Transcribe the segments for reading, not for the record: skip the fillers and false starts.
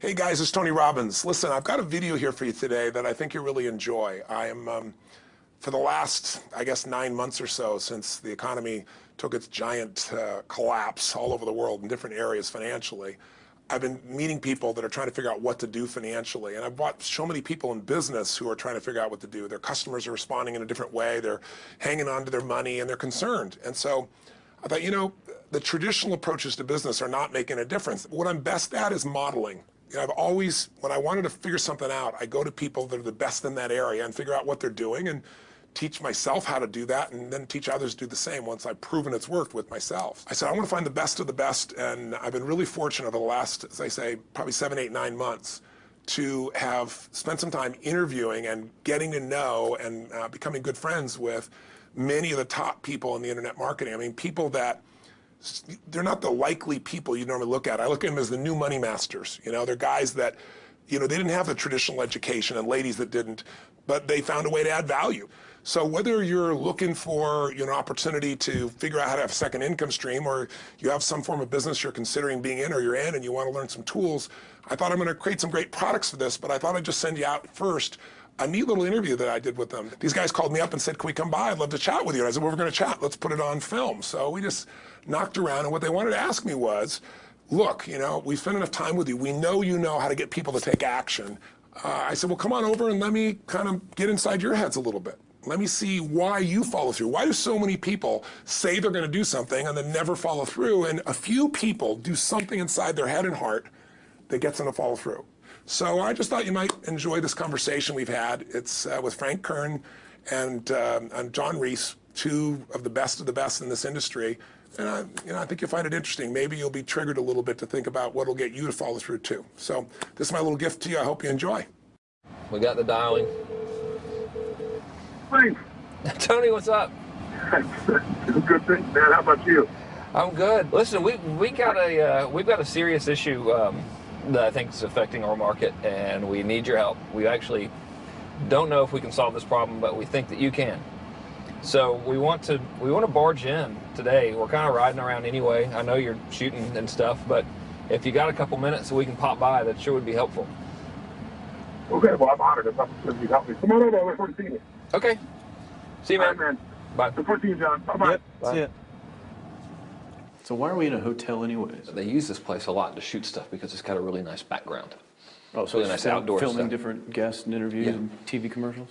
Hey guys, it's Tony Robbins. Listen, I've got a video here for you today that I think you'll really enjoy. I am, for the last, I guess, 9 months or so since the economy took its giant collapse all over the world in different areas financially, I've been meeting people that are trying to figure out what to do financially. And I've brought so many people in business who are trying to figure out what to do. Their customers are responding in a different way. They're hanging on to their money and they're concerned. And so I thought, you know, the traditional approaches to business are not making a difference. What I'm best at is modeling. You know, I've always, when I wanted to figure something out, I go to people that are the best in that area and figure out what they're doing and teach myself how to do that and then teach others to do the same once I've proven it's worked with myself. I said, I want to find the best of the best, and I've been really fortunate over the last, as I say, probably 7, 8, 9 months to have spent some time interviewing and getting to know and becoming good friends with many of the top people in the internet marketing. I mean, people that they're not the likely people you normally look at. I look at them as the new money masters. You know, they're guys that, you know, they didn't have the traditional education, and ladies that didn't, but they found a way to add value. So whether you're looking for, you know, opportunity to figure out how to have a second income stream, or you have some form of business you're considering being in or you're in and you want to learn some tools, I thought I'm going to create some great products for this, but I thought I'd just send you out first a neat little interview that I did with them. These guys called me up and said, can we come by? I'd love to chat with you. And I said, well, we're going to chat. Let's put it on film. So we just knocked around, and what they wanted to ask me was, look, you know, we spent enough time with you. We know you know how to get people to take action. I said, well, come on over and let me kind of get inside your heads a little bit. Let me see why you follow through. Why do so many people say they're going to do something and then never follow through? And a few people do something inside their head and heart that gets them to follow through. So I just thought you might enjoy this conversation we've had. It's with Frank Kern and John Reese, two of the best in this industry. And you know, I think you'll find it interesting. Maybe you'll be triggered a little bit to think about what will get you to follow through too. So this is my little gift to you. I hope you enjoy. We got the dialing. Thanks. Tony, what's up? Good thing, man. How about you? I'm good. Listen, we've got a serious issue that I think is affecting our market, and we need your help. We actually don't know if we can solve this problem, but we think that you can. So we want to barge in today. We're kind of riding around anyway. I know you're shooting and stuff, but if you got a couple minutes so we can pop by, that sure would be helpful. Okay, well, I'm honored. If I'm going to help me. Come on over. I look forward to seeing you. Okay. See you, man. All right, man. Bye. Look forward to seeing you, John. Bye-bye. Yep, that's it. So why are we in a hotel anyways? They use this place a lot to shoot stuff because it's got a really nice background. Oh, so really it's nice outdoor filming stuff. different guests and interviews Yeah. and TV commercials?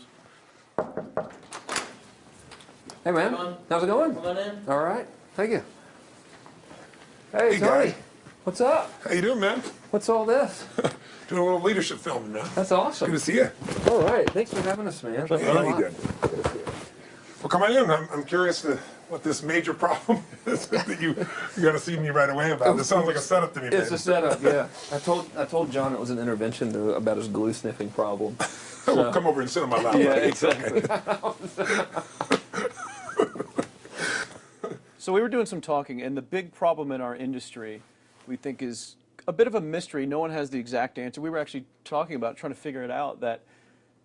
Hey, man. How's it going? Come on in. All right. Thank you. Hey, Hey, Tony. guy. What's up? How you doing, man? What's all this? Doing a little leadership filming, man. That's awesome. Good to see you. All right. Thanks for having us, man. Yeah, you did. Well, come on in. I'm curious to what this major problem is that you're going to see me right away about. This sounds like a setup to me, man. It's a setup, yeah. I told John it was an intervention about his glue sniffing problem. Well, come over and sit on my lap. Yeah, buddy. exactly. So we were doing some talking, and the big problem in our industry, we think, is a bit of a mystery. No one has the exact answer. We were actually talking about trying to figure it out, that,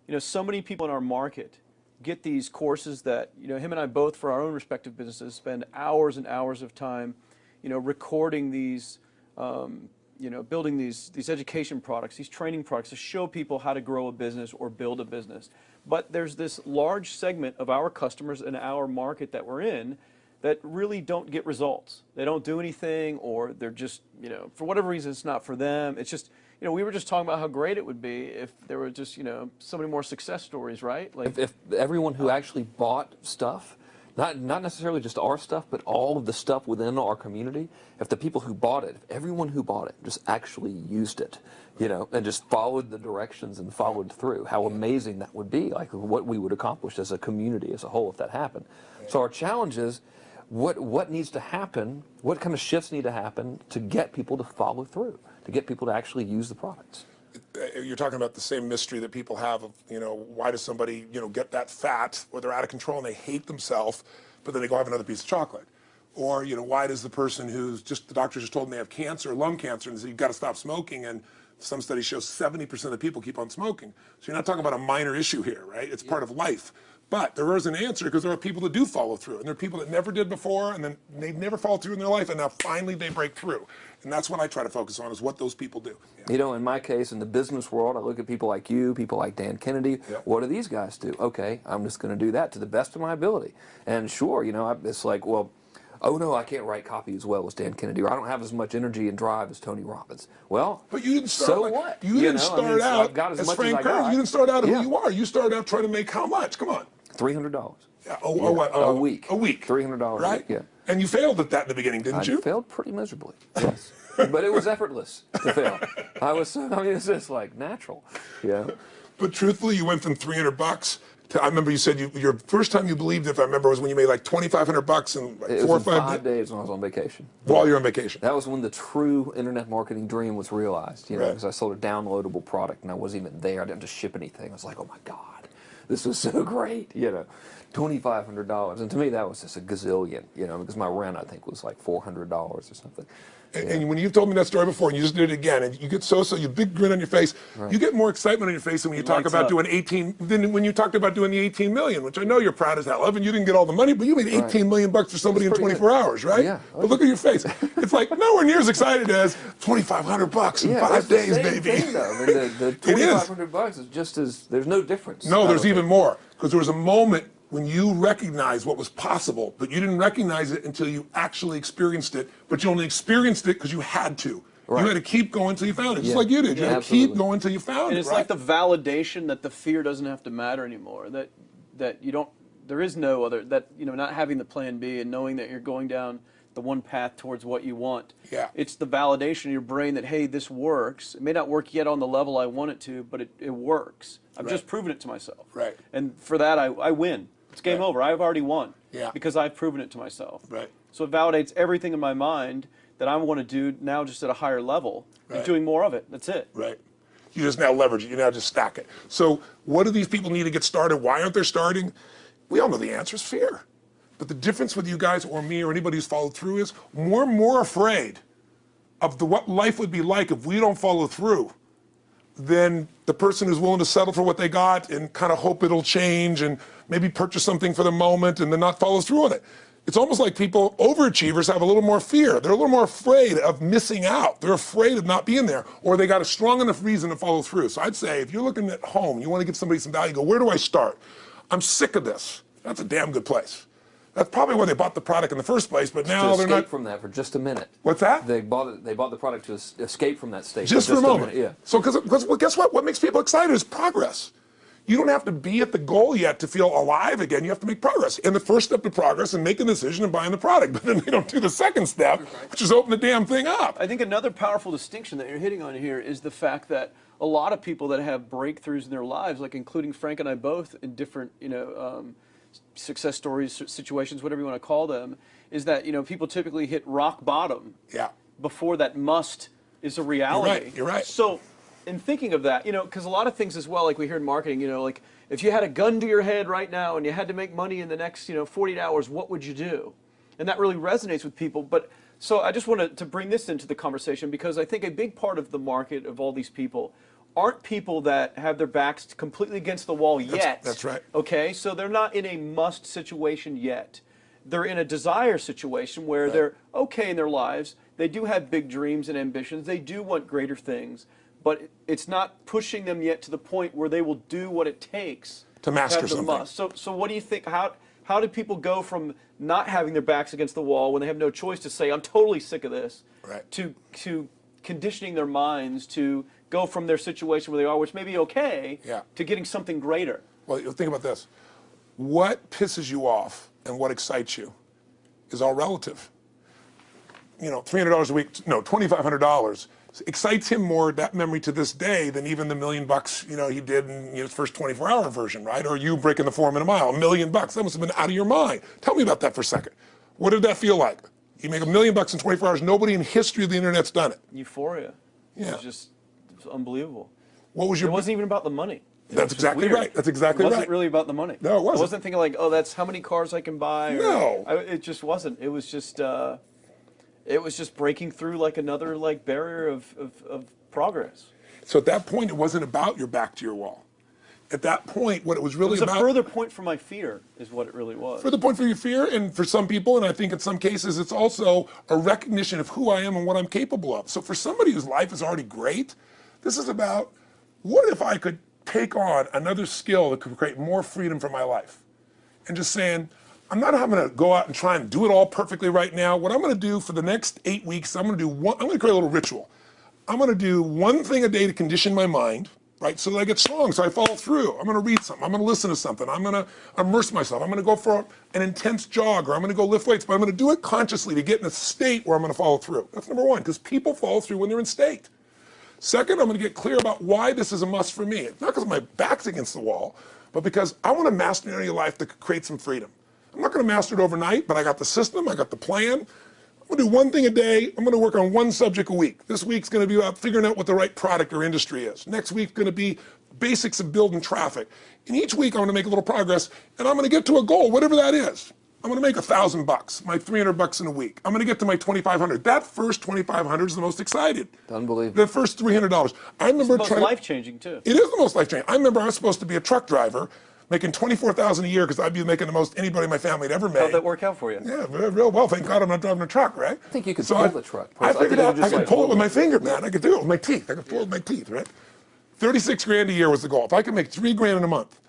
you know, so many people in our market get these courses that, you know, him and I both, for our own respective businesses, spend hours and hours of time, you know, recording these, you know, building these education products, these training products to show people how to grow a business or build a business. But there's this large segment of our customers in our market that we're in that really don't get results. They don't do anything, or they're just, you know, for whatever reason, it's not for them. It's just, you know, we were just talking about how great it would be if there were just, you know, so many more success stories, right? Like If everyone who actually bought stuff, not necessarily just our stuff, but all of the stuff within our community, if the people who bought it, if everyone who bought it just actually used it, you know, and just followed the directions and followed through, how amazing that would be, like what we would accomplish as a community as a whole if that happened. So our challenge is, what needs to happen, what kind of shifts need to happen to get people to follow through, to get people to actually use the products? You're talking about the same mystery that people have of, you know, why does somebody, you know, get that fat or they're out of control and they hate themselves, but then they go have another piece of chocolate? Or, why does the person who's the doctor just told them they have cancer, lung cancer, and said you've got to stop smoking, and some studies show 70% of people keep on smoking. So you're not talking about a minor issue here, right? It's part of life. But there is an answer, because there are people that do follow through, and there are people that never did before, and then they never follow through in their life, and now finally they break through. And that's what I try to focus on, is what those people do. In my case, in the business world, I look at people like you, people like Dan Kennedy. Yep. What do these guys do? Okay, I'm just going to do that to the best of my ability. And sure, it's like, well, oh no, I can't write copy as well as Dan Kennedy, or I don't have as much energy and drive as Tony Robbins. Well, but you didn't start. So what? You didn't start out as Frank Kern. You didn't start out who you are. You started out trying to make how much? Come on. $300. Yeah. A week. A week. $300 right? a week. Yeah. And you failed at that in the beginning, didn't you? I failed pretty miserably. Yes. But it was effortless to fail. It's just like natural. Yeah. But truthfully, you went from $300 to, I remember you said your first time you believed, if I remember, was when you made like $2,500 in like 4 or 5 days when I was on vacation. While you're on vacation. That was when the true internet marketing dream was realized, right. because I sold a downloadable product and I wasn't even there. I didn't have to ship anything. I was like, oh my God, this was so great, $2,500. And to me, that was just a gazillion, because my rent, I think, was like $400 or something. And when you've told me that story before, and you just did it again, and you get you big grin on your face, right. You get more excitement on your face than when you talk about doing 18, than when you talked about doing the 18 million, which I know you're proud as hell of, and you didn't get all the money, but you made 18 million bucks for somebody in 24 hours, right? Yeah. But look at your face. It's like nowhere near as excited as $2,500 in 5 days, baby. Thing, though. The $2,500 is just as, there's no difference. No, there's even more, because there was a moment when you recognized what was possible, but you didn't recognize it until you actually experienced it, but you only experienced it because you had to. Right. You had to keep going until you found it, just like you did. You had to keep going until you found it. And it's like the validation that the fear doesn't have to matter anymore, that you don't, there is no other, that, not having the plan B and knowing that you're going down the one path towards what you want. Yeah. It's the validation in your brain that, hey, this works. It may not work yet on the level I want it to, but it works. I've just proven it to myself. Right. And for that, I win. It's game over. I've already won. Yeah. Because I've proven it to myself. Right. So it validates everything in my mind that I want to do now, just at a higher level, and doing more of it. That's it. Right. You just now leverage it. You now just stack it. So what do these people need to get started? Why aren't they starting? We all know the answer is fear. But the difference with you guys or me or anybody who's followed through is we're more afraid of what life would be like if we don't follow through than the person who's willing to settle for what they got and kind of hope it'll change and maybe purchase something for the moment and then not follow through on it. It's almost like people, overachievers, have a little more fear. They're a little more afraid of missing out. They're afraid of not being there, or they got a strong enough reason to follow through. So I'd say if you're looking at home, you want to give somebody some value, go, where do I start? I'm sick of this. That's a damn good place. That's probably why they bought the product in the first place, but now they're not. To escape from that for just a minute. What's that? They bought the product to escape from that state. Just for a moment. Yeah. So, because well, guess what? What makes people excited is progress. You don't have to be at the goal yet to feel alive again. You have to make progress. And the first step to progress is making a decision and buying the product. But then they don't do the second step, which is open the damn thing up. I think another powerful distinction that you're hitting on here is the fact that a lot of people that have breakthroughs in their lives, like including Frank and I both in different, success stories, situations, whatever you want to call them, is that, people typically hit rock bottom before that must is a reality. You're right. So in thinking of that, because a lot of things as well, like we hear in marketing, like if you had a gun to your head right now and you had to make money in the next, 48 hours, what would you do? And that really resonates with people. But so I just wanted to bring this into the conversation because I think a big part of the market of all these people aren't people that have their backs completely against the wall yet. That's right. Okay, so they're not in a must situation yet. They're in a desire situation where they're okay in their lives. They do have big dreams and ambitions. They do want greater things, but it's not pushing them yet to the point where they will do what it takes to master have the something. Must. So what do you think? How do people go from not having their backs against the wall when they have no choice to say, I'm totally sick of this, to conditioning their minds to go from their situation where they are, which may be okay, to getting something greater? Well, think about this. What pisses you off and what excites you is all relative. $300 a week, no, $2,500 excites him more, that memory to this day, than even the $1 million, he did in his first 24-hour version, right? Or you breaking the 4-minute mile, $1 million. That must have been out of your mind. Tell me about that for a second. What did that feel like? You make $1 million in 24 hours. Nobody in history of the internet's done it. Euphoria. Yeah. It was unbelievable. What was your? It wasn't even about the money. That's It's just exactly weird. right. That's exactly It wasn't right. really about the money. No, it wasn't. I wasn't thinking like, oh, that's how many cars I can buy. Or, No. it just wasn't. It was just breaking through like another like barrier of progress. So at that point, it wasn't about your back to your wall. At that point, what it was really It was about... a further point for my fear, is what it really was. Further point for your fear, and for some people, and I think in some cases, it's also a recognition of who I am and what I'm capable of. So for somebody whose life is already great, this is about, what if I could take on another skill that could create more freedom for my life? And just saying, I'm not having to go out and try and do it all perfectly right now. What I'm going to do for the next 8 weeks, I'm going to create a little ritual. I'm going to do one thing a day to condition my mind, right, so that I get strong, so I follow through. I'm going to read something. I'm going to listen to something. I'm going to immerse myself. I'm going to go for an intense jog, or I'm going to go lift weights, but I'm going to do it consciously to get in a state where I'm going to follow through. That's number one, because people follow through when they're in state. Second, I'm going to get clear about why this is a must for me. It's not because my back's against the wall, but because I want to master an area of life that could create some freedom. I'm not going to master it overnight, but I got the system, I got the plan. I'm going to do one thing a day. I'm going to work on one subject a week. This week's going to be about figuring out what the right product or industry is. Next week's going to be basics of building traffic. And each week I'm going to make a little progress, and I'm going to get to a goal, whatever that is. I'm going to make $1,000, my $300 in a week. I'm going to get to my $2,500. That first $2,500 is the most excited. Unbelievable. The first $300. I remember It's life-changing, too. It is the most life-changing. I remember I was supposed to be a truck driver, making $24,000 a year because I'd be making the most anybody in my family had ever made. How'd that work out for you? Yeah, real well. Thank God I'm not driving a truck, right? I think you could pull the truck. I figured out I could like pull it with my finger, man. I could do it with my teeth. I could pull it with my teeth, right? 36 grand a year was the goal. If I could make 3 grand in a month.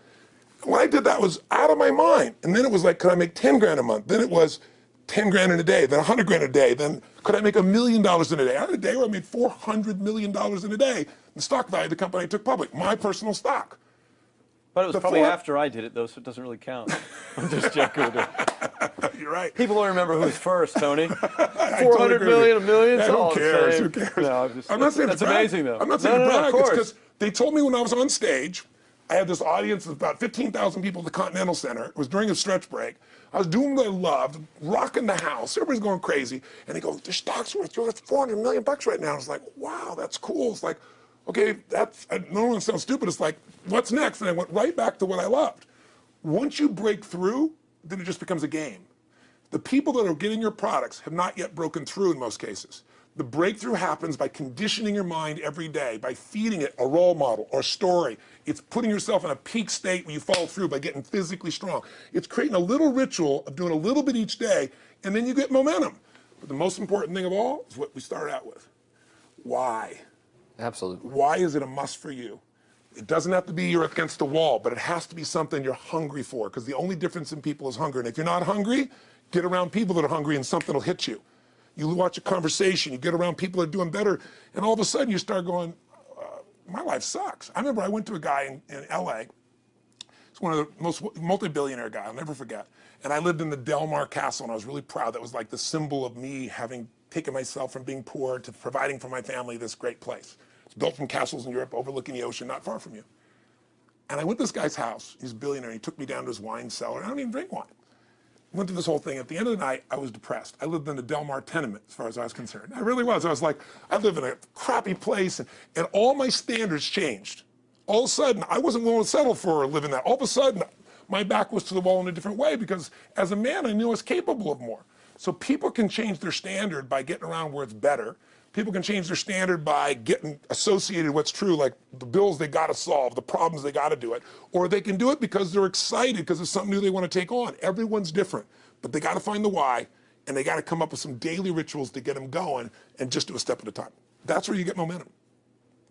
When I did that, it was out of my mind. And then it was like, could I make 10 grand a month? Then it was 10 grand in a day, then 100 grand a day. Then could I make $1 million in a day? I had a day where I made $400 million in a day. The stock value of the company I took public, my personal stock. But it was probably after I did it, though, so it doesn't really count. I'm just joking with you. You're right. People don't remember who was first, Tony. 400 million, $1 million, it's all who cares? the same. Who cares? No, I'm not saying that's to brag. amazing, though. I'm not saying to brag. of course. It's because they told me when I was on stage, I had this audience of about 15,000 people at the Continental Center. It was during a stretch break. I was doing what I loved, rocking the house. Everybody's going crazy. And they go, the stock's worth $400 million right now. I was like, wow, that's cool. It's like, okay, that's, no one sounds stupid. It's like, what's next? And I went right back to what I loved. Once you break through, then it just becomes a game. The people that are getting your products have not yet broken through in most cases. The breakthrough happens by conditioning your mind every day, by feeding it a role model or story. It's putting yourself in a peak state where you follow through by getting physically strong. It's creating a little ritual of doing a little bit each day, and then you get momentum. But the most important thing of all is what we started out with. Why? Absolutely. Why is it a must for you? It doesn't have to be you're against the wall, but it has to be something you're hungry for, because the only difference in people is hunger. And if you're not hungry, get around people that are hungry and something will hit you. You watch a conversation, you get around people that are doing better, and all of a sudden you start going, my life sucks. I remember I went to a guy in LA. He's one of the most multi-billionaire guy, I'll never forget. And I lived in the Del Mar Castle, and I was really proud. That was like the symbol of me having taken myself from being poor to providing for my family this great place. It's built from castles in Europe overlooking the ocean, not far from you. And I went to this guy's house. He's a billionaire. He took me down to his wine cellar. I don't even drink wine. Went through this whole thing. At the end of the night, I was depressed. I lived in the Del Mar tenement, as far as I was concerned. I really was. I was like, I live in a crappy place, and all my standards changed. All of a sudden, I wasn't willing to settle for living that. All of a sudden, my back was to the wall in a different way, because as a man, I knew I was capable of more. So people can change their standard by getting around where it's better. People can change their standard by getting associated with what's true, like the bills they got to solve, the problems they got to do it. Or they can do it because they're excited because it's something new they want to take on. Everyone's different, but they got to find the why, and they got to come up with some daily rituals to get them going, and just do a step at a time. That's where you get momentum.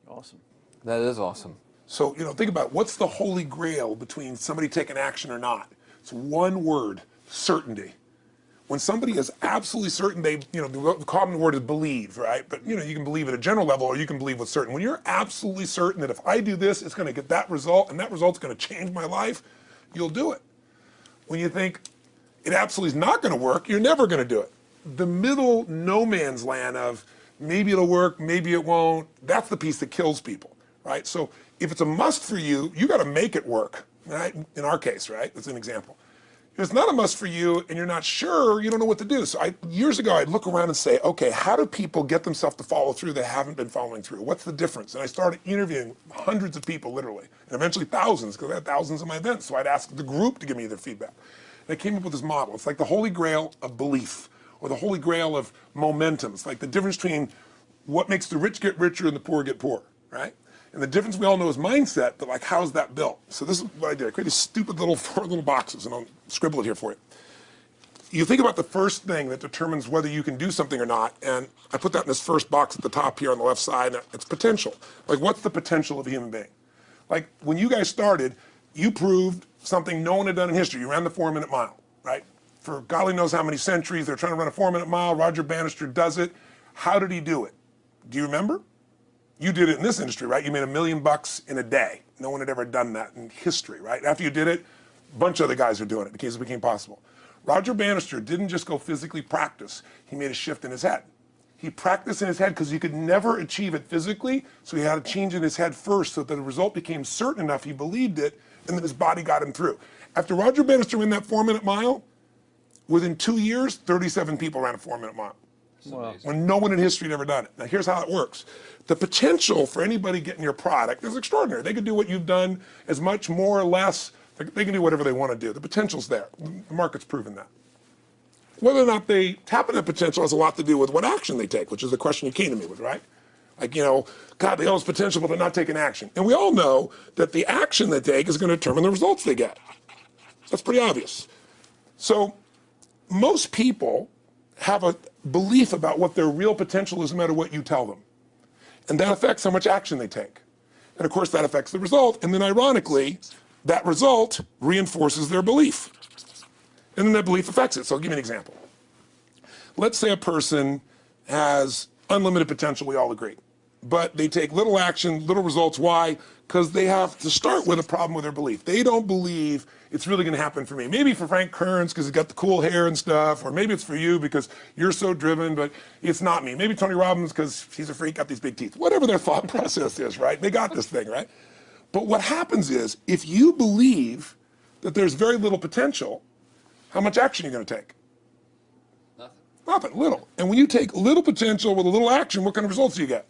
Awesome. That is awesome. So, think about what's the holy grail between somebody taking action or not. It's one word: certainty. When somebody is absolutely certain, the common word is believe, right? But you can believe at a general level, or you can believe what's certain. When you're absolutely certain that if I do this, it's going to get that result, and that result's going to change my life, you'll do it. When you think it absolutely is not going to work, you're never going to do it. The middle no man's land of maybe it'll work, maybe it won't, that's the piece that kills people, right? So if it's a must for you, you got to make it work, right? In our case, right? That's an example. If it's not a must for you and you're not sure, you don't know what to do. So years ago, I'd look around and say, okay, how do people get themselves to follow through that haven't been following through? What's the difference? And I started interviewing hundreds of people, literally, and eventually thousands, because I had thousands of my events. So I'd ask the group to give me their feedback. And I came up with this model. It's like the holy grail of belief, or the holy grail of momentum. It's like the difference between what makes the rich get richer and the poor get poor, right? And the difference we all know is mindset, but like, how's that built? So this is what I did. I created these stupid little 4 little boxes, and I'll scribble it here for you. You think about the first thing that determines whether you can do something or not, and I put that in this first box at the top here on the left side, and it's potential. Like, what's the potential of a human being? Like, when you guys started, you proved something no one had done in history. You ran the 4-minute mile, right? For golly knows how many centuries, they're trying to run a 4-minute mile. Roger Bannister does it. How did he do it? Do you remember? You did it in this industry, right? You made $1 million in a day. No one had ever done that in history, right? After you did it, a bunch of other guys are doing it because it became possible. Roger Bannister didn't just go physically practice. He made a shift in his head. He practiced in his head because he could never achieve it physically, so he had to change in his head first so that the result became certain enough he believed it, and then his body got him through. After Roger Bannister ran that 4-minute mile, within 2 years, 37 people ran a 4-minute mile. Wow. When no one in history had ever done it. Now here's how it works. The potential for anybody getting your product is extraordinary. They could do what you've done as much, more or less. They can do whatever they want to do. The potential's there. The market's proven that. Whether or not they tap into that potential has a lot to do with what action they take, which is the question you came to me with, right? Like, you know, God, they all have potential, but they're not taking action. And we all know that the action they take is going to determine the results they get. That's pretty obvious. So most people have a belief about what their real potential is no matter what you tell them. And that affects how much action they take. And of course that affects the result. And then ironically, that result reinforces their belief. And then that belief affects it. So I'll give you an example. Let's say a person has unlimited potential, we all agree. But they take little action, little results. Why? Because they have to start with a problem with their belief. They don't believe it's really going to happen for me. Maybe for Frank Kearns because he's got the cool hair and stuff, or maybe it's for you because you're so driven, but it's not me. Maybe Tony Robbins because he's a freak, got these big teeth. Whatever their thought process is, right? They got this thing, right? But what happens is, if you believe that there's very little potential, how much action are you going to take? Nothing, little. And when you take little potential with a little action, what kind of results do you get?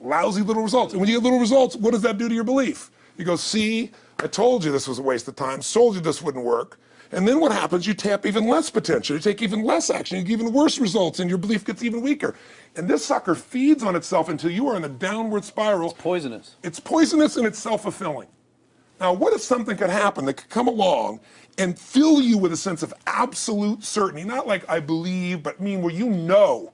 Lousy little results. And when you get little results, what does that do to your belief? You go, see, I told you this was a waste of time, told you this wouldn't work. And then what happens? You tap even less potential, you take even less action, you get even worse results, and your belief gets even weaker. And this sucker feeds on itself until you are in a downward spiral. It's poisonous. It's poisonous and it's self-fulfilling. Now, what if something could happen that could come along and fill you with a sense of absolute certainty? Not like I believe, but mean where you know.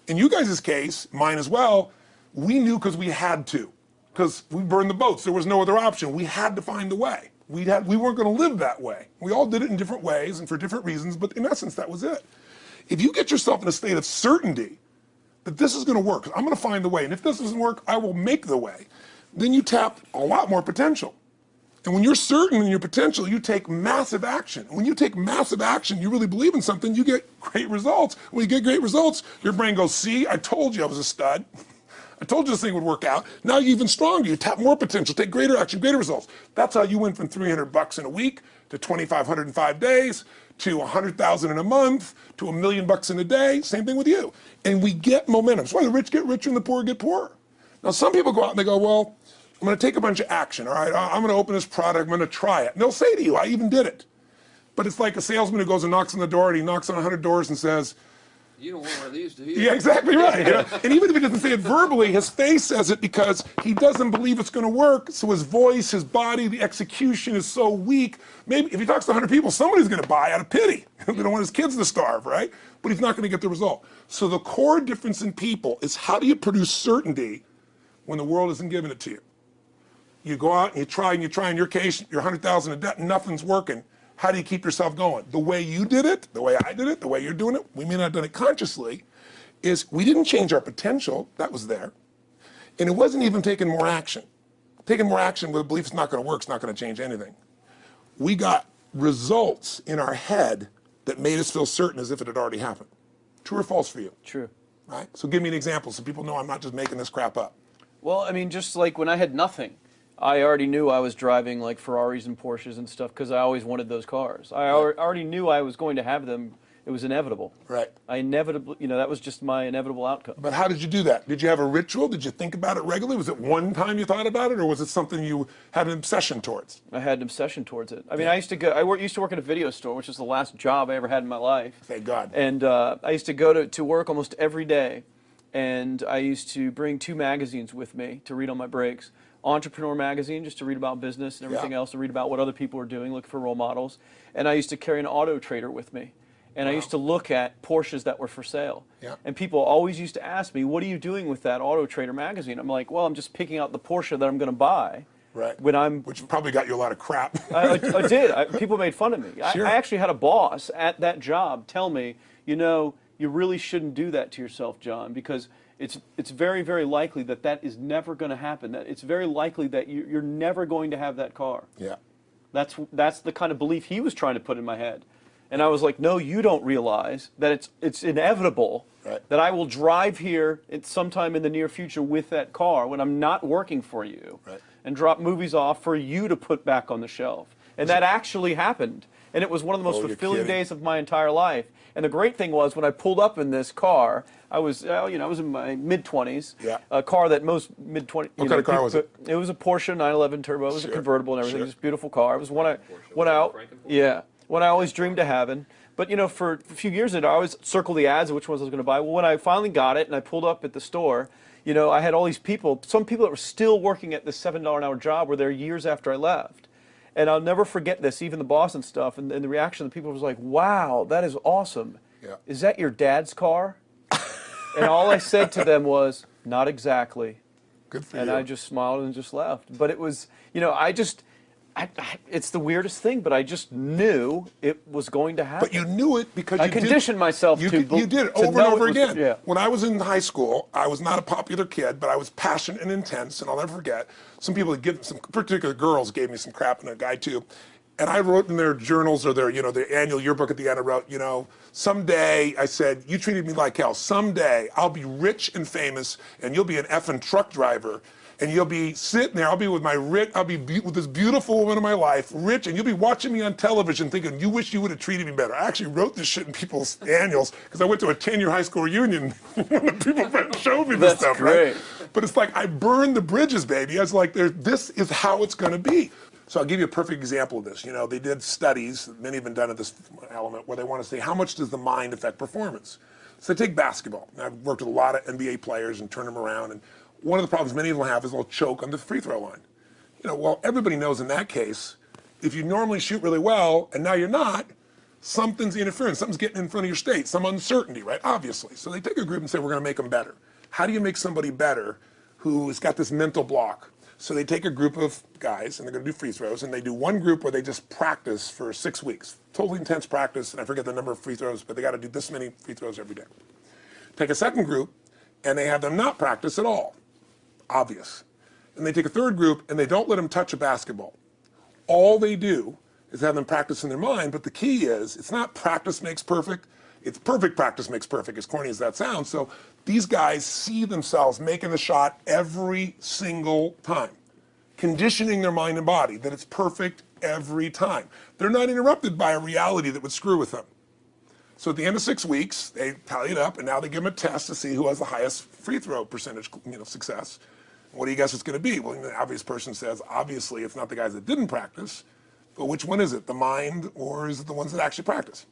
In you guys' case, mine as well, we knew because we had to. Because we burned the boats. There was no other option. We had to find a way. We weren't going to live that way. We all did it in different ways and for different reasons, but in essence, that was it. If you get yourself in a state of certainty that this is going to work, I'm going to find the way, and if this doesn't work, I will make the way, then you tap a lot more potential. And when you're certain in your potential, you take massive action. When you take massive action, you really believe in something, you get great results. When you get great results, your brain goes, see, I told you I was a stud. I told you this thing would work out. Now you're even stronger. You tap more potential, take greater action, greater results. That's how you went from $300 in a week to $2,500 in 5 days to $100,000 in a month to $1 million in a day. Same thing with you. And we get momentum. That's why the rich get richer and the poor get poorer. Now some people go out and they go, well, I'm going to take a bunch of action. All right, I'm going to open this product. I'm going to try it. And they'll say to you, I even did it. But it's like a salesman who goes and knocks on the door, and he knocks on 100 doors and says, you don't want one of these, do you? yeah, exactly right. You know? And even if he doesn't say it verbally, his face says it because he doesn't believe it's going to work. So his voice, his body, the execution is so weak. Maybe if he talks to 100 people, somebody's going to buy out of pity. They don't want his kids to starve, right? But he's not going to get the result. So the core difference in people is how do you produce certainty when the world isn't giving it to you? You go out and you try, in your case, you're 100,000 in debt, nothing's working. How do you keep yourself going? The way you did it, the way I did it, the way you're doing it, we may not have done it consciously, is we didn't change our potential, that was there. And it wasn't even taking more action. Taking more action with a belief it's not going to work, it's not going to change anything. We got results in our head that made us feel certain as if it had already happened. True or false for you? True. Right? So give me an example so people know I'm not just making this crap up. Well, I mean, just like when I had nothing, I already knew I was driving like Ferraris and Porsches and stuff because I always wanted those cars. I already knew I was going to have them. It was inevitable. Right. I inevitably, that was just my inevitable outcome. But how did you do that? Did you have a ritual? Did you think about it regularly? Was it one time you thought about it, or was it something you had an obsession towards? I had an obsession towards it. I mean, I used to work at a video store, which is the last job I ever had in my life. Thank God. And I used to go to work almost every day, and I used to bring 2 magazines with me to read on my breaks. Entrepreneur magazine, just to read about business and everything else, to read about what other people are doing, look for role models. And I used to carry an Auto Trader with me. And I used to look at Porsches that were for sale. Yeah. And people always used to ask me, what are you doing with that Auto Trader magazine? I'm like, well, I'm just picking out the Porsche that I'm going to buy. Right. Which probably got you a lot of crap. I did. People made fun of me. Sure. I actually had a boss at that job tell me, you really shouldn't do that to yourself, John, because it's very, very likely that is never going to happen. That it's very likely that you're never going to have that car. Yeah. That's the kind of belief he was trying to put in my head. And I was like, no, you don't realize that it's inevitable that I will drive here sometime in the near future with that car when I'm not working for you and drop movies off for you to put back on the shelf. And that actually happened. And it was one of the most fulfilling days of my entire life. And the great thing was when I pulled up in this car, I was in my mid-20s, a car that most mid-20s. What kind of car was it? It was a Porsche 911 Turbo. It was a convertible and everything. It was a beautiful car. It was one I always dreamed of having. But, for a few years I always circled the ads of which ones I was going to buy. Well, when I finally got it and I pulled up at the store, I had all these people, some people that were still working at this $7 an hour job were there years after I left. And I'll never forget this, even the boss and stuff, and the reaction of the people was like, wow, that is awesome. Yeah. Is that your dad's car? And all I said to them was, not exactly. Good for you. And I just smiled and just left. But it was, it's the weirdest thing, but I just knew it was going to happen. But you knew it because I conditioned myself to you did it over and over again. When I was in high school, I was not a popular kid, but I was passionate and intense, and I'll never forget. Some particular girls gave me some crap, and a guy too. And I wrote in their journals or their annual yearbook at the end, I wrote, someday, I said, you treated me like hell. Someday I'll be rich and famous, and you'll be an effing truck driver. And you'll be sitting there, I'll be with with this beautiful woman of my life, rich, and you'll be watching me on television thinking, you wish you would have treated me better. I actually wrote this shit in people's annuals because I went to a 10-year high school reunion when the people showed me this stuff, great. Right? But it's like, I burned the bridges, baby. I was like, this is how it's going to be. So I'll give you a perfect example of this. They did studies, many have been done at this element, where they want to say, how much does the mind affect performance? So take basketball. Now, I've worked with a lot of NBA players and turned them around, and one of the problems many of them have is they'll choke on the free throw line. Well, everybody knows in that case, if you normally shoot really well and now you're not, something's interfering, something's getting in front of your state, some uncertainty, right? Obviously. So they take a group and say, we're going to make them better. How do you make somebody better who's got this mental block? So they take a group of guys and they're going to do free throws, and they do one group where they just practice for 6 weeks. Totally intense practice, and I forget the number of free throws, but they got to do this many free throws every day. Take a second group, and they have them not practice at all. Obvious. And they take a third group and they don't let them touch a basketball. All they do is have them practice in their mind, but the key is it's not practice makes perfect, it's perfect practice makes perfect, as corny as that sounds. So these guys see themselves making the shot every single time, conditioning their mind and body that it's perfect every time. They're not interrupted by a reality that would screw with them. So at the end of 6 weeks, they tally it up, and now they give them a test to see who has the highest free throw percentage, success. What do you guess it's going to be? Well, the obvious person says, obviously, it's not the guys that didn't practice, but which one is it, the mind, or is it the ones that actually practice?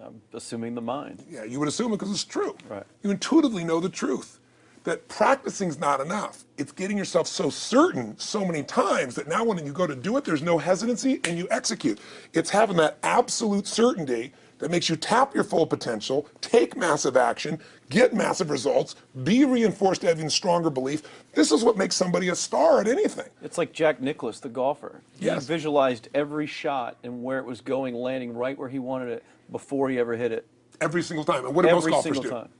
I'm assuming the mind. Yeah, you would assume it because it's true. Right. You intuitively know the truth, that practicing's not enough. It's getting yourself so certain so many times that now when you go to do it, there's no hesitancy, and you execute. It's having that absolute certainty that makes you tap your full potential, take massive action, get massive results, be reinforced having stronger belief. This is what makes somebody a star at anything. It's like Jack Nicklaus, the golfer. Yes. He visualized every shot and where it was going, landing right where he wanted it before he ever hit it. Every single time. And what do most golfers do? Every single time.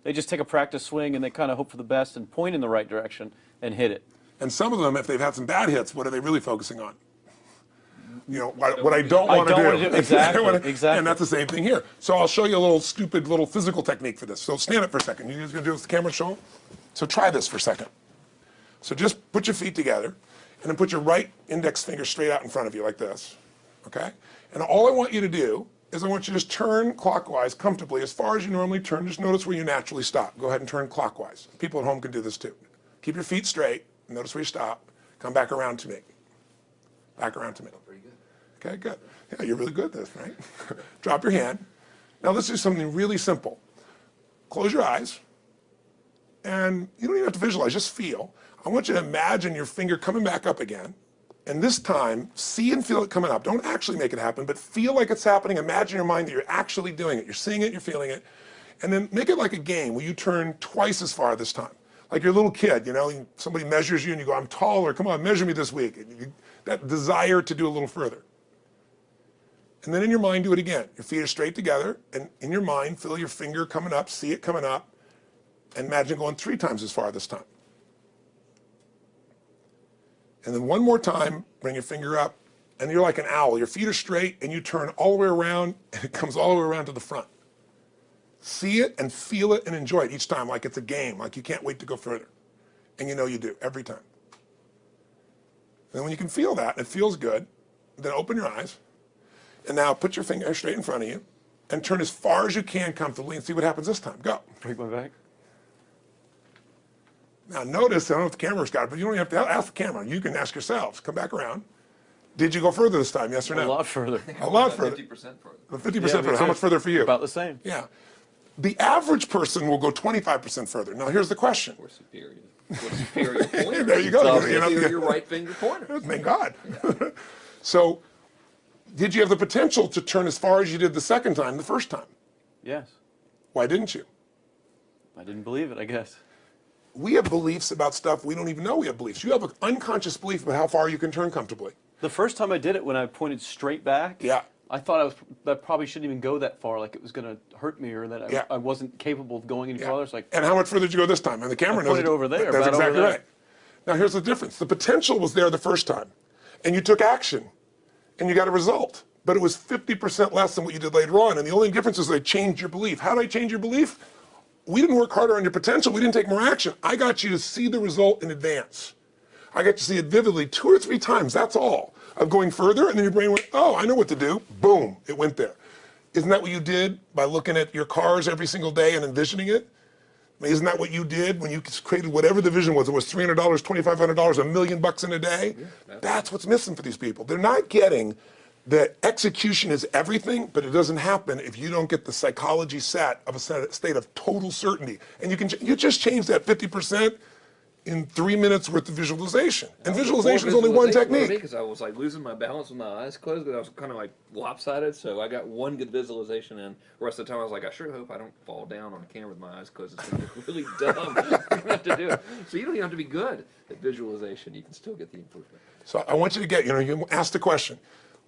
They just take a practice swing and they kind of hope for the best and point in the right direction and hit it. And some of them, if they've had some bad hits, what are they really focusing on? What I don't want to do. Exactly. And that's the same thing here. So I'll show you a little stupid little physical technique for this. So stand up for a second. You guys going to do this with the camera show? So try this for a second. So just put your feet together. And then put your right index finger straight out in front of you like this, okay? And all I want you to do is I want you to just turn clockwise comfortably as far as you normally turn. Just notice where you naturally stop. Go ahead and turn clockwise. People at home can do this too. Keep your feet straight. Notice where you stop. Come back around to me. Back around to me. Pretty good. Okay, good. Yeah, you're really good at this, right? Drop your hand. Now let's do something really simple. Close your eyes. And you don't even have to visualize, just feel. I want you to imagine your finger coming back up again. And this time, see and feel it coming up. Don't actually make it happen, but feel like it's happening. Imagine in your mind that you're actually doing it. You're seeing it, you're feeling it. And then make it like a game where you turn twice as far this time. Like you're a little kid, you know, somebody measures you and you go, I'm taller, come on, measure me this week. And that desire to do a little further. And then in your mind, do it again. Your feet are straight together, and in your mind, feel your finger coming up, see it coming up, and imagine going 3 times as far this time. And then one more time, bring your finger up, and you're like an owl. Your feet are straight, and you turn all the way around, and it comes all the way around to the front. See it and feel it and enjoy it each time like it's a game, like you can't wait to go further. And you know you do, every time. And when you can feel that, it feels good, then open your eyes, and now put your finger straight in front of you, and turn as far as you can comfortably and see what happens this time. Go. Break my back. Now notice, I don't know if the camera's got it, but you don't even have to ask the camera. You can ask yourselves. Come back around. Did you go further this time, yes or no? A lot further. A lot further. 50% further. 50% Yeah, further. How much further for you? About the same. Yeah. The average person will go 25% further. Now here's the question. We're superior. We're superior pointer. There you go. So You know, your right finger pointer. Thank God. So, did you have the potential to turn as far as you did the second time, the first time? Yes. Why didn't you? I didn't believe it, I guess. We have beliefs about stuff we don't even know we have beliefs. You have an unconscious belief about how far you can turn comfortably. The first time I did it, when I pointed straight back, Yeah. I thought that probably shouldn't even go that far, like it was going to hurt me, or that Yeah. I wasn't capable of going any farther. It's like, And how much further did you go this time? And the camera knows pointed over there, That's about over exactly there. right. Now here's the difference. The potential was there the first time, and you took action, and you got a result. But it was 50% less than what you did later on, and the only difference is they changed your belief. How did I change your belief? We didn't work harder on your potential. We didn't take more action. I got you to see the result in advance. I got you to see it vividly 2 or 3 times, that's all. Of going further, and then your brain went, oh, I know what to do. Boom, it went there. Isn't that what you did by looking at your cars every single day and envisioning it? I mean, isn't that what you did when you created whatever the vision was? It was $300, $2,500, $1 million in a day? Yeah, that's what's missing for these people. They're not getting that execution is everything, but it doesn't happen if you don't get the psychology set of a state of total certainty. And you just change that 50% in 3 minutes worth of visualization. And visualization is only one technique. Because I was like losing my balance with my eyes closed, because I was kind of like lopsided. So I got one good visualization in. The rest of the time I was like, I sure hope I don't fall down on camera with my eyes closed. It's going to look really dumb. I don't have to do it. So you don't even have to be good at visualization. You can still get the improvement. So I want you to get, you ask the question,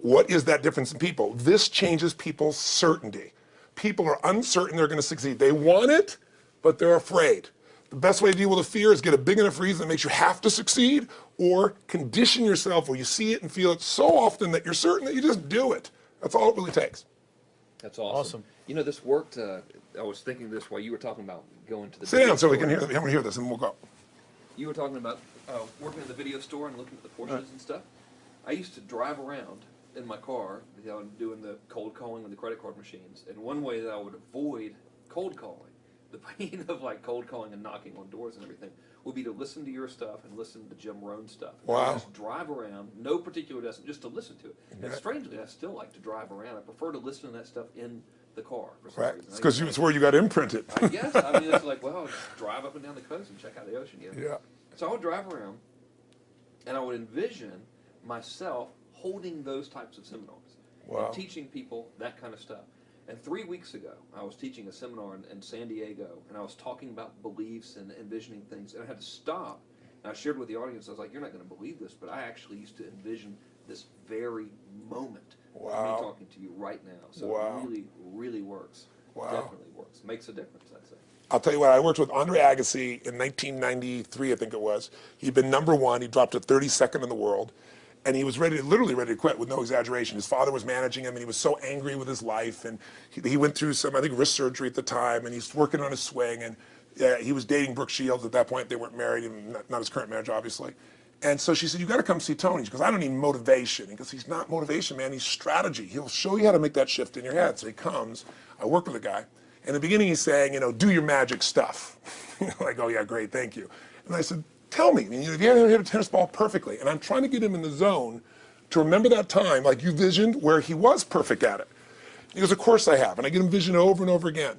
what is that difference in people? This changes people's certainty. People are uncertain they're going to succeed. They want it, but they're afraid. The best way to deal with a fear is get a big enough reason that makes you have to succeed, or condition yourself where you see it and feel it so often that you're certain that you just do it. That's all it really takes. That's awesome. You know, this worked. I was thinking this while you were talking about going to the Sit video down so we store. can hear, I want to hear this and we'll go. You were talking about working in the video store and looking at the Porsches and stuff. I used to drive around in my car, doing the cold calling with the credit card machines. And one way that I would avoid cold calling, the pain of like cold calling and knocking on doors and everything, would be to listen to your stuff and listen to Jim Rohn's stuff. And Wow. just drive around, no particular destination, just to listen to it. And strangely, I still like to drive around. I prefer to listen to that stuff in the car for some Right, reason. it's because it's where you got imprinted. I guess. I mean, it's like, well, just drive up and down the coast and check out the ocean. Yeah. So I would drive around, and I would envision myself holding those types of seminars. Wow. And teaching people that kind of stuff. And 3 weeks ago, I was teaching a seminar in San Diego, and I was talking about beliefs and envisioning things, and I had to stop. And I shared with the audience, I was like, you're not going to believe this, but I actually used to envision this very moment of me Wow. talking to you right now. So Wow. it really, really works. Wow. Definitely works. Makes a difference, I'd say. I'll tell you what, I worked with Andre Agassi in 1993, I think it was. He'd been #1, he dropped to 32nd in the world, and he was literally ready to quit with no exaggeration. His father was managing him, and he was so angry with his life, and he went through some, I think, wrist surgery at the time, and he's working on his swing, and he was dating Brooke Shields at that point. They weren't married, and not his current marriage, obviously. And so she said, you got to come see Tony. She goes, I don't need motivation. He goes, he's not motivation, man. He's strategy. He'll show you how to make that shift in your head. So he comes. I work with a guy. In the beginning, he's saying, do your magic stuff. Like, oh, yeah, great, thank you. And I said, tell me, if you ever hit a tennis ball perfectly, and I'm trying to get him in the zone to remember that time, like you visioned, where he was perfect at it. He goes, of course I have. And I get him vision over and over again.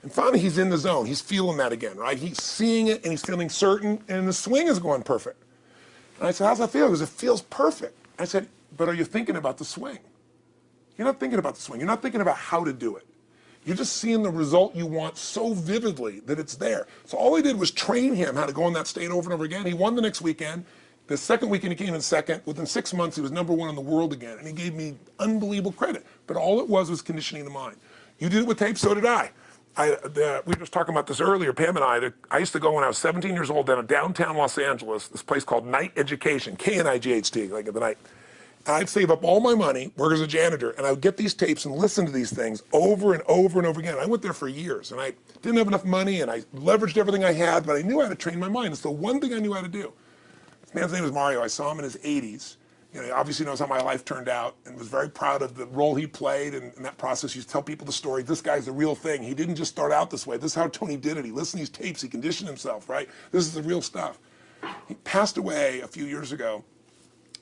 And finally, he's in the zone. He's feeling that again, right? He's seeing it, and he's feeling certain, and the swing is going perfect. And I said, how's that feel? He goes, it feels perfect. I said, but are you thinking about the swing? You're not thinking about the swing. You're not thinking about how to do it. You're just seeing the result you want so vividly that it's there. So all I did was train him how to go in that state over and over again. He won the next weekend. The second weekend, he came in second. Within 6 months, he was #1 in the world again. And he gave me unbelievable credit. But all it was conditioning the mind. You did it with tape, so did I. We were just talking about this earlier, Pam and I used to go when I was 17 years old down in downtown Los Angeles, this place called Night Education, K-N-I-G-H-T, like at the night. And I'd save up all my money, work as a janitor, and I would get these tapes and listen to these things over and over and over again. I went there for years, and I didn't have enough money, and I leveraged everything I had, but I knew how to train my mind. It's the one thing I knew how to do. This man's name was Mario. I saw him in his 80s. He obviously knows how my life turned out and was very proud of the role he played in that process. He used to tell people the story. This guy's the real thing. He didn't just start out this way. This is how Tony did it. He listened to these tapes. He conditioned himself, right? This is the real stuff. He passed away a few years ago.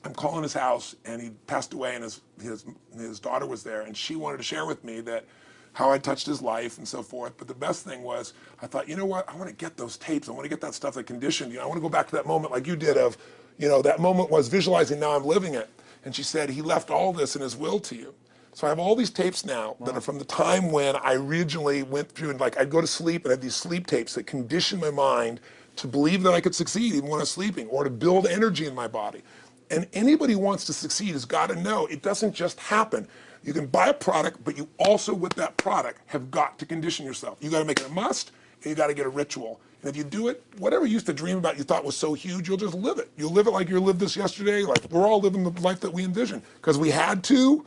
I'm calling his house, and he passed away, and his daughter was there, and she wanted to share with me that how I touched his life and so forth. But the best thing was, I thought, you know what? I want to get those tapes. I want to get that stuff that conditioned. I want to go back to that moment like you did of, that moment was visualizing, now I'm living it. And she said, he left all this in his will to you. So I have all these tapes now that are from the time when I originally went through, and I'd go to sleep and have these sleep tapes that conditioned my mind to believe that I could succeed even when I was sleeping, or to build energy in my body. And anybody who wants to succeed has got to know it doesn't just happen. You can buy a product, but you also, with that product, have got to condition yourself. You got to make it a must, and you got to get a ritual. And if you do it, whatever you used to dream about you thought was so huge, you'll just live it. You'll live it like you lived this yesterday, like we're all living the life that we envision. Because we had to,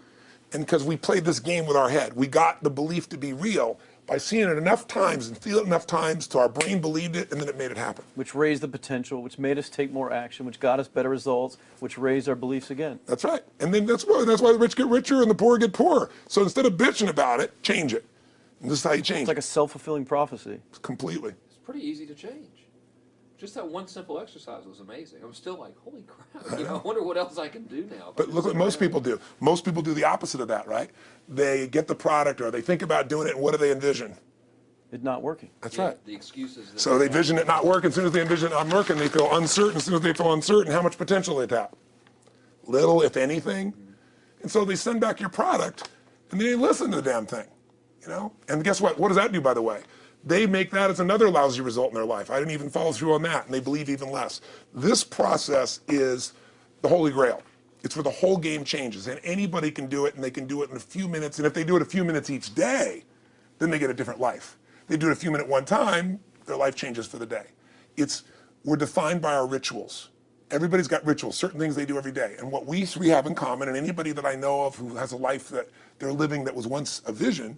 and because we played this game with our head. We got the belief to be real by seeing it enough times and feel it enough times till our brain believed it, and then it made it happen. Which raised the potential, which made us take more action, which got us better results, which raised our beliefs again. That's right. And then that's why the rich get richer and the poor get poorer. So instead of bitching about it, change it. And this is how you change it. It's like a self-fulfilling prophecy. Completely. It's pretty easy to change. Just that one simple exercise was amazing. I'm still like, holy crap, I wonder what else I can do now. But look what most people do. Most people do the opposite of that, right? They get the product, or they think about doing it, and what do they envision? It's not working. That's right. The excuses. So they vision it not working. As soon as they envision it not working, they feel uncertain. As soon as they feel uncertain, how much potential they tap? Little, if anything. And so they send back your product, and they didn't listen to the damn thing. And guess what? What does that do, by the way? They make that as another lousy result in their life. I didn't even follow through on that, and they believe even less. This process is the Holy Grail. It's where the whole game changes, and anybody can do it, and they can do it in a few minutes. And if they do it a few minutes each day, then they get a different life. They do it a few minutes one time, their life changes for the day. We're defined by our rituals. Everybody's got rituals, certain things they do every day. And what we three have in common, and anybody that I know of who has a life that they're living that was once a vision,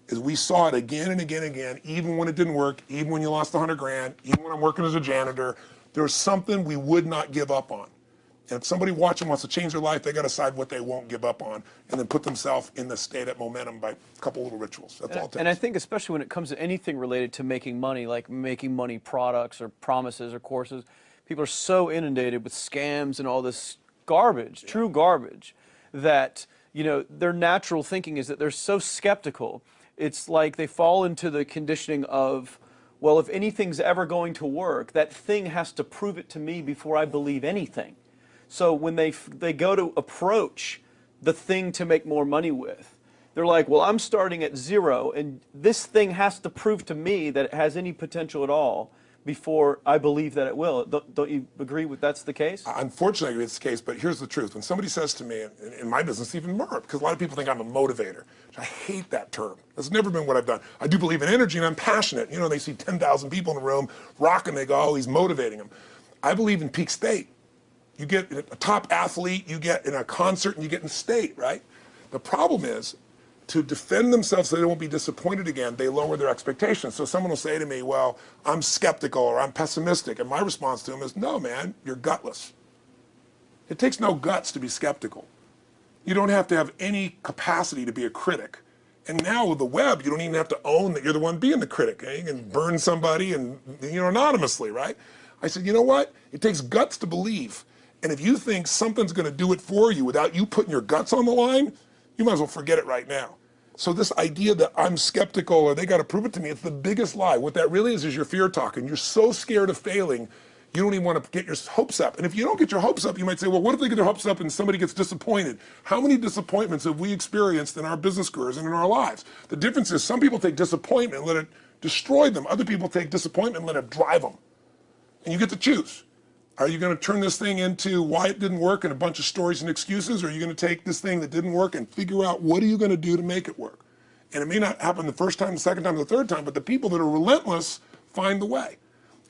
is we saw it again and again and again, even when it didn't work, even when you lost 100 grand, even when I'm working as a janitor. There was something we would not give up on. And if somebody watching wants to change their life, they got to decide what they won't give up on, and then put themselves in the state of momentum by a couple little rituals. That's all it takes. And I think especially when it comes to anything related to making money, like making money products or promises or courses, people are so inundated with scams and all this garbage, true garbage, that their natural thinking is that they're so skeptical. It's like they fall into the conditioning of, well, if anything's ever going to work, that thing has to prove it to me before I believe anything. So when they go to approach the thing to make more money with, they're like, well, I'm starting at zero, and this thing has to prove to me that it has any potential at all before I believe that it will. Don't you agree with that's the case? Unfortunately, I agree it's the case, but here's the truth. When somebody says to me, in my business even more, because a lot of people think I'm a motivator. I hate that term. That's never been what I've done. I do believe in energy, and I'm passionate. They see 10,000 people in the room rocking, they go, oh, he's motivating them. I believe in peak state. You get a top athlete, you get in a concert, and you get in state, right? The problem is, to defend themselves so they won't be disappointed again, they lower their expectations. So someone will say to me, well, I'm skeptical or I'm pessimistic. And my response to them is, no, man, you're gutless. It takes no guts to be skeptical. You don't have to have any capacity to be a critic. And now with the web, you don't even have to own that you're the one being the critic. You can burn somebody and, anonymously, right? I said, you know what? It takes guts to believe. And if you think something's going to do it for you without you putting your guts on the line, you might as well forget it right now. So this idea that I'm skeptical or they got to prove it to me, it's the biggest lie. What that really is your fear talking. You're so scared of failing, you don't even want to get your hopes up. And if you don't get your hopes up, you might say, well, what if they get their hopes up and somebody gets disappointed? How many disappointments have we experienced in our business careers and in our lives? The difference is some people take disappointment and let it destroy them. Other people take disappointment and let it drive them. And you get to choose. Are you going to turn this thing into why it didn't work and a bunch of stories and excuses? Or are you going to take this thing that didn't work and figure out what are you going to do to make it work? And it may not happen the first time, the second time, the third time, but the people that are relentless find the way.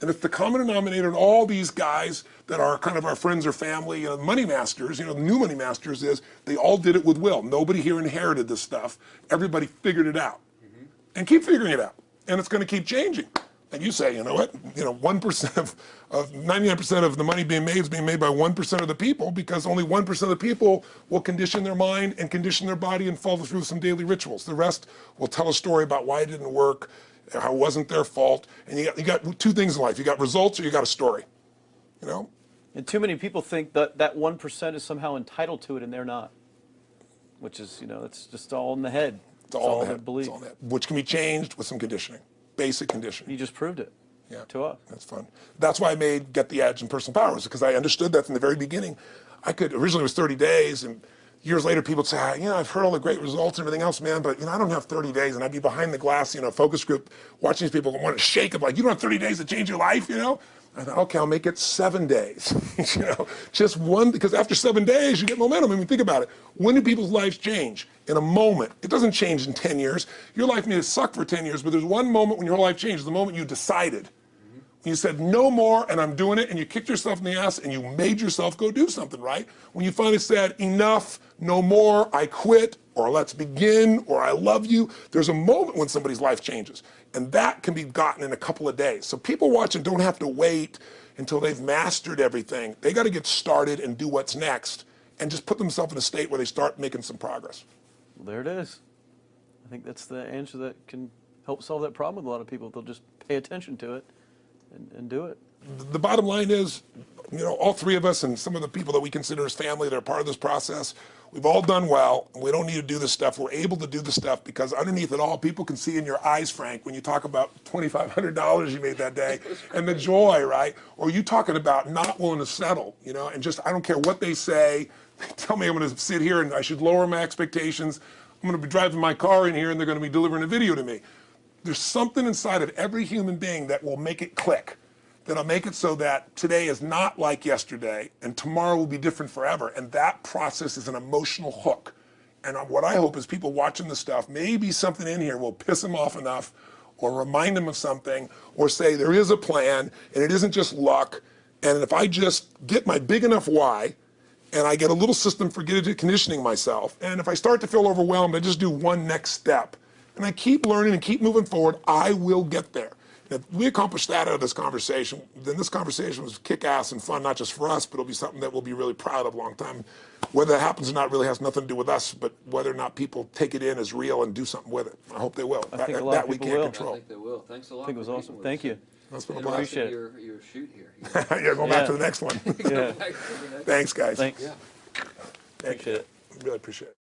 And it's the common denominator in all these guys that are kind of our friends or family, money masters, the new money masters is they all did it with will. Nobody here inherited this stuff. Everybody figured it out and keep figuring it out. And it's going to keep changing. And you say, you know what, 1% of 99% of the money being made is being made by 1% of the people because only 1% of the people will condition their mind and condition their body and follow through some daily rituals. The rest will tell a story about why it didn't work, how it wasn't their fault. And you got two things in life. You got results or you got a story, And too many people think that that 1% is somehow entitled to it and they're not, which is, it's just all in the head. It's all in the they head. believe. It's all in the head, which can be changed with some conditioning, basic conditioning. You just proved it. Yeah, to us. That's fun. That's why I made Get the Edge and Personal Powers, because I understood that from the very beginning. Originally it was 30 days, and years later people would say, I've heard all the great results and everything else, man, but I don't have 30 days, and I'd be behind the glass, focus group, watching these people want to shake them, like, you don't have 30 days to change your life, I thought, okay, I'll make it 7 days, just one, because after 7 days you get momentum. I mean, think about it. When do people's lives change? In a moment. It doesn't change in 10 years. Your life may have sucked for 10 years, but there's one moment when your whole life changed, the moment you decided. When you said, no more, and I'm doing it, and you kicked yourself in the ass, and you made yourself go do something, right? When you finally said, enough, no more, I quit, or let's begin, or I love you, there's a moment when somebody's life changes. And that can be gotten in a couple of days. So people watching don't have to wait until they've mastered everything. They got to get started and do what's next, and just put themselves in a state where they start making some progress. Well, there it is. I think that's the answer that can help solve that problem with a lot of people. They'll just pay attention to it. And do it. The bottom line is, all three of us and some of the people that we consider as family that are part of this process, we've all done well, and we don't need to do this stuff. We're able to do the stuff because underneath it all, people can see in your eyes, Frank, when you talk about $2,500 you made that day and the joy, right? Or you talking about not willing to settle, and just, I don't care what they say. They tell me I'm going to sit here and I should lower my expectations. I'm going to be driving my car in here and they're going to be delivering a video to me. There's something inside of every human being that will make it click, that'll make it so that today is not like yesterday and tomorrow will be different forever. And that process is an emotional hook. And what I hope is people watching this stuff, maybe something in here will piss them off enough or remind them of something or say there is a plan and it isn't just luck. And if I just get my big enough why and I get a little system for conditioning myself, and if I start to feel overwhelmed, I just do one next step. And I keep learning and keep moving forward, I will get there. And if we accomplish that out of this conversation, then this conversation was kick-ass and fun, not just for us, but it'll be something that we'll be really proud of a long time. Whether that happens or not really has nothing to do with us, but whether or not people take it in as real and do something with it. I hope they will. I think a lot of people will. I think they will. Thanks a lot. I think it was awesome. Thank you. That's been a I blast. Appreciate it. your shoot here. Yeah, going back to the next one. Yeah. Thanks, guys. Thanks. Yeah. Thank Appreciate you. it. Really appreciate it.